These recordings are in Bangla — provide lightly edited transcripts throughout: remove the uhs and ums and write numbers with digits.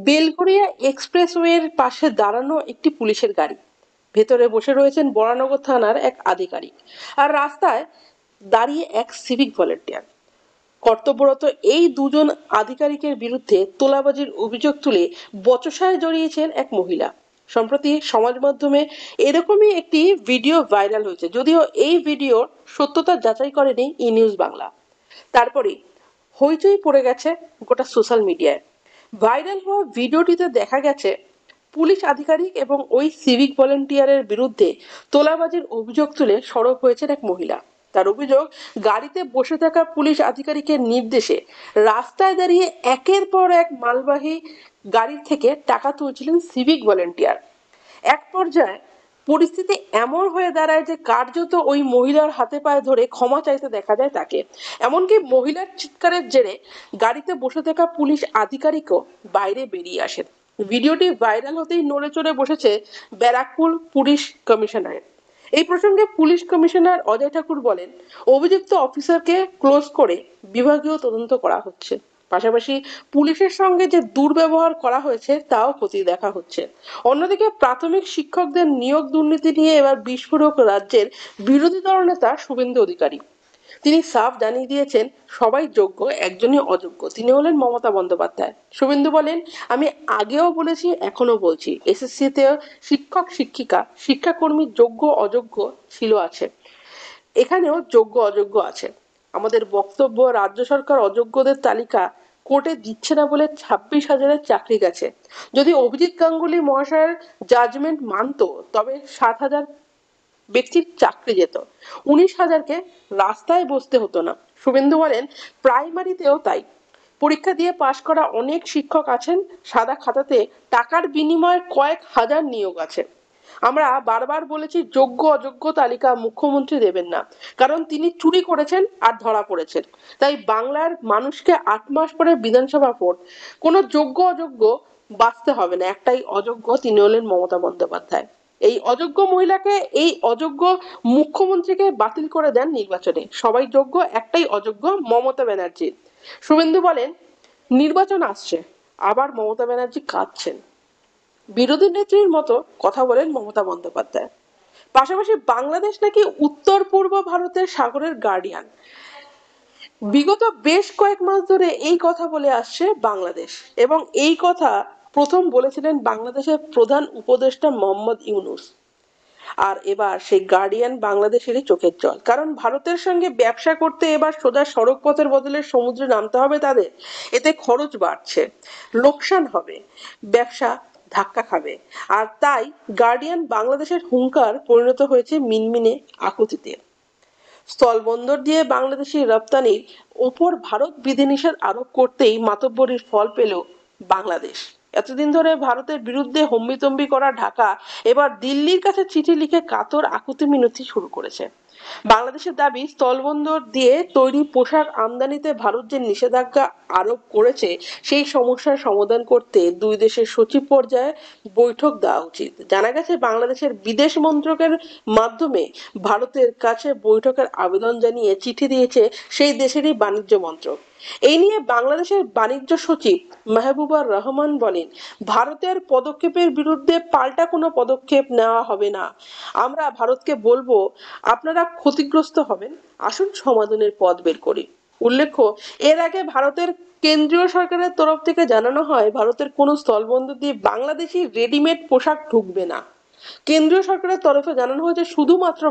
বেলঘরিয়া এক্সপ্রেসওয়ের পাশে দাঁড়ানো একটি পুলিশের গাড়ি। ভেতরে বসে রয়েছেন বরানগর থানার এক আধিকারিক, আর রাস্তায় দাঁড়িয়ে এক সিভিক ভলেন্টিয়ার। কর্তব্যরত এই দুজন আধিকারিকের বিরুদ্ধে তোলাবাজির অভিযোগ তুলে বচসায় জড়িয়েছেন এক মহিলা। সম্প্রতি সমাজ মাধ্যমে এরকমই একটি ভিডিও ভাইরাল হয়েছে, যদিও এই ভিডিওর সত্যতা যাচাই করেনি ই নিউজ বাংলা। তারপরে হইচই পড়ে গেছে গোটা সোশ্যাল মিডিয়ায়। ভাইরাল হওয়া ভিডিওটিতে দেখা গেছে পুলিশ আধিকারিক এবং ওই সিভিক ভলেন্টিয়ারের বিরুদ্ধে তোলাবাজির অভিযোগ তুলে সরব হয়েছেন এক মহিলা। তার অভিযোগ, গাড়িতে বসে থাকা পুলিশ আধিকারিকের নির্দেশে রাস্তায় দাঁড়িয়ে একের পর এক মালবাহী গাড়ির থেকে টাকা তুলছিলেন সিভিক ভলেন্টিয়ার। এক পর্যায়ে পরিস্থিতি এমন হয়ে দাঁড়ায় যে কার্যত ওই মহিলার হাতে পায়ে ধরে ক্ষমা চাইতে দেখা যায় তাকে। এমনকি মহিলার চিৎকারের জেরে গাড়িতে বসে থাকা পুলিশ আধিকারিকও বাইরে বেরিয়ে আসেন। ভিডিওটি ভাইরাল হতেই নড়ে চড়ে বসেছে ব্যারাকপুর পুলিশ কমিশনারেট। এই প্রসঙ্গে পুলিশ কমিশনার অজয় ঠাকুর বলেন, অভিযুক্ত অফিসারকে ক্লোজ করে বিভাগীয় তদন্ত করা হচ্ছে। পাশাপাশি পুলিশের সঙ্গে যে দুর্ব্যবহার করা হয়েছে তাও খতিয়ে দেখা হচ্ছে। অন্যদিকে প্রাথমিক শিক্ষকদের নিয়োগ দুর্নীতি নিয়ে এবার বিস্ফোরক রাজ্যের বিরোধী দলনেতা শুভেন্দু অধিকারী। তিনি সাফ জানিয়ে দিয়েছেন, সবাই যোগ্য, একজনই অযোগ্য, তিনি হলেন মমতা বন্দ্যোপাধ্যায়। শুভেন্দু বলেন, আমি আগেও বলেছি, এখনো বলছি, এসএসসি তে শিক্ষক শিক্ষিকা শিক্ষাকর্মী যোগ্য অযোগ্য ছিল আছে, এখানেও যোগ্য অযোগ্য আছে। আমাদের বক্তব্য, রাজ্য সরকার অযোগ্যদের তালিকা কোর্টে দিচ্ছে না বলে 26,000-এর চাকরি গেছে। যদি অভিজিৎ গাঙ্গুলি মহাশয়ের জাজমেন্ট মানতো তবে 7,000 ব্যক্তির চাকরি যেত, 19,000-কে রাস্তায় বসতে হতো না। শুভেন্দু বলেন, প্রাইমারিতেও তাই। পরীক্ষা দিয়ে পাশ করা অনেক শিক্ষক আছেন, সাদা খাতাতে টাকার বিনিময়ে কয়েক হাজার নিয়োগ আছে। আমরা বারবার বলেছি, যোগ্য অযোগ্য তালিকা মুখ্যমন্ত্রী দেবেন না, কারণ তিনি চুরি করেছেন আর ধরা পড়েছেন। তাই বাংলার মানুষকে 8 মাস পরে বিধানসভা ভোট, কোনো যোগ্য অযোগ্য বাঁচতে হবে না, একটাই অযোগ্য, তিনি হলেন মমতা বন্দ্যোপাধ্যায়। এই অযোগ্য মহিলাকে, এই অযোগ্য মুখ্যমন্ত্রীকে বাতিল করে দেন নির্বাচনে। সবাই যোগ্য, একটাই অযোগ্য, মমতা ব্যানার্জি। শুভেন্দু বলেন, নির্বাচন আসছে, আবার মমতা ব্যানার্জি কাঁদছেন। বিরোধী নেত্রীর মতো কথা বলেন মমতা বন্দ্যোপাধ্যায়। পাশাপাশি বাংলাদেশ নাকি উত্তর পূর্ব ভারতের সাগরের গার্ডিয়ান। বিগত বেশ কয়েক মাস ধরে এই কথা বলে আসছে বাংলাদেশ, এবং এই কথা প্রথম বলেছিলেন বাংলাদেশের প্রধান উপদেষ্টা মোহাম্মদ ইউনূস। আর এবার সেই গার্ডিয়ান বাংলাদেশেরই চোখের জল, কারণ ভারতের সঙ্গে ব্যবসা করতে এবার সোজা সড়ক পথের বদলে সমুদ্রে নামতে হবে তাদের। এতে খরচ বাড়ছে, লোকসান হবে, ব্যবসা ধাক্কা খাবে। আর তাই গার্ডিয়ান বাংলাদেশের হুঙ্কার পরিণত হয়েছে মিনমিনে আকুতিতে। স্থলবন্দর দিয়ে বাংলাদেশি রপ্তানির ওপর ভারত বিধিনিষেধ আরোপ করতেই মাতব্বরির ফল পেল বাংলাদেশ। এতদিন ধরে ভারতের বিরুদ্ধে হম্বিতম্বি করা ঢাকা এবার দিল্লির কাছে চিঠি লিখে কাতর আকুতি মিনতি শুরু করেছে। বাংলাদেশের দাবি, স্থলবন্দর দিয়ে তৈরি পোশাক আমদানিতে ভারত যে নিষেধাজ্ঞা আরোপ করেছে সেই সমস্যার সমাধান করতে দুই দেশের সচিব পর্যায়ে বৈঠক দেওয়া উচিত। জানা গেছে, বাংলাদেশের বিদেশ মন্ত্রকের মাধ্যমে ভারতের কাছে বৈঠকের আবেদন জানিয়ে চিঠি দিয়েছে সেই দেশেরই বাণিজ্য মন্ত্রক। এই নিয়ে বাংলাদেশের বাণিজ্য সচিব মাহবুবুর রহমান বলেন, ভারতের পদক্ষেপের বিরুদ্ধে পাল্টা কোনো পদক্ষেপ নেওয়া হবে না। আমরা ভারতকে বলবো, আপনারা ক্ষতিগ্রস্ত হবেন, আসুন সমাধানের পথ বের করি। উল্লেখ্য, এর আগে ভারতের কেন্দ্রীয় সরকারের তরফ থেকে জানানো হয়, ভারতের কোনো স্থলবন্দর দিয়ে বাংলাদেশি রেডিমেড পোশাক ঢুকবে না। কেন্দ্রীয় সরকারের তরফে জানানো হয়েছে, শুধুমাত্র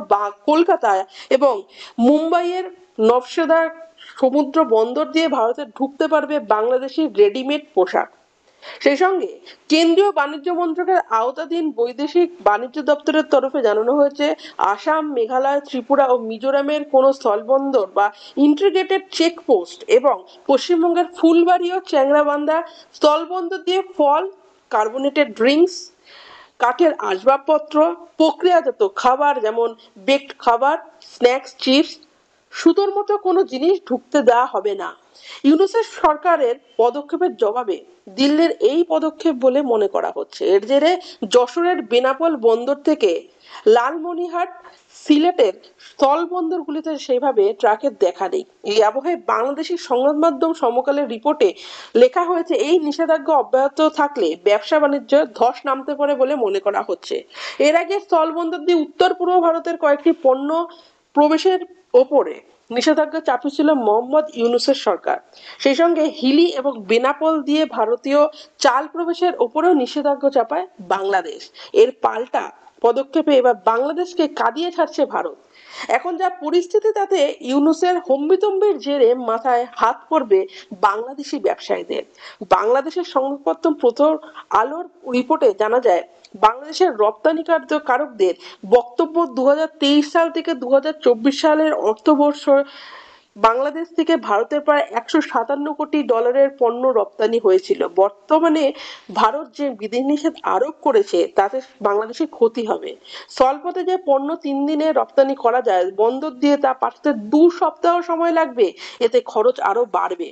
কলকাতায় এবং মুম্বাইয়ের নভসদা সমুদ্র বন্দর দিয়ে ভারতে ঢুকতে পারবে বাংলাদেশি রেডিমেড পোশাক। সেই সঙ্গে কেন্দ্রীয় বাণিজ্য মন্ত্রকের আওতাধীন বৈদেশিক বাণিজ্য দপ্তরের তরফে জানানো হয়েছে, আসাম, মেঘালয়, ত্রিপুরা ও মিজোরামের কোনো স্থলবন্দর বা ইন্টিগ্রেটেড চেকপোস্ট এবং পশ্চিমবঙ্গের ফুলবাড়ি ও চ্যাংরাবান্ধা স্থলবন্দর দিয়ে ফল, কার্বোনেটেড ড্রিঙ্কস, কাঠের আসবাবপত্র, প্রক্রিয়াজাত খাবার যেমন বেকড খাবার, স্ন্যাক্স, চিপস, সুতোর মতো কোনো জিনিস ঢুকতে দেওয়া হবে না। ইউনূসের সরকারের পদক্ষেপের জবাবে দিল্লির এই পদক্ষেপ বলে মনে করা হচ্ছে। এর জেরে যশোরের বেনাপোল বন্দর থেকে লালমনিরহাট, সিলেটের স্থলবন্দরগুলিতে সেভাবে ট্রাকের দেখা নেই। এই আবহে বাংলাদেশি সংবাদ মাধ্যম সমকালের রিপোর্টে লেখা হয়েছে, এই নিষেধাজ্ঞা অব্যাহত থাকলে ব্যবসা বাণিজ্য ধস নামতে পারে বলে মনে করা হচ্ছে। এর আগে স্থলবন্দর দিয়ে উত্তর পূর্ব ভারতের কয়েকটি পণ্য প্রবেশের ওপরে নিষেধাজ্ঞা চাপিয়েছিল মোহাম্মদ ইউনূসের সরকার। সেই সঙ্গে হিলি এবং বেনাপোল দিয়ে ভারতীয় চাল প্রবেশের ওপরেও নিষেধাজ্ঞা চাপায় বাংলাদেশ। এর পাল্টা পদক্ষেপে এবার বাংলাদেশকে কাঁদিয়ে ছাড়ছে ভারত। এখন যা পরিস্থিতি, তাতে ইউনূসের হম্বিতম্বির জেরে মাথায় হাত পড়বে বাংলাদেশি ব্যবসায়ীদের। বাংলাদেশের সংবাদপত্র প্রথম আলোর রিপোর্টে জানা যায়, বাংলাদেশের রপ্তানিকারকদের বক্তব্য 2023 সাল থেকে 2024 সালের অর্থবর্ষ বাংলাদেশ থেকে ভারতের প্রায় 157 কোটি ডলারের পণ্য রপ্তানি হয়েছিল। বর্তমানে ভারত যে বিধিনিষেধ আরোপ করেছে তাতে বাংলাদেশের ক্ষতি হবে। স্থলপথে যে পণ্য 3 দিনে রপ্তানি করা যায়, বন্দর দিয়ে তা পাঠাতে 2 সপ্তাহ সময় লাগবে। এতে খরচ আরো বাড়বে।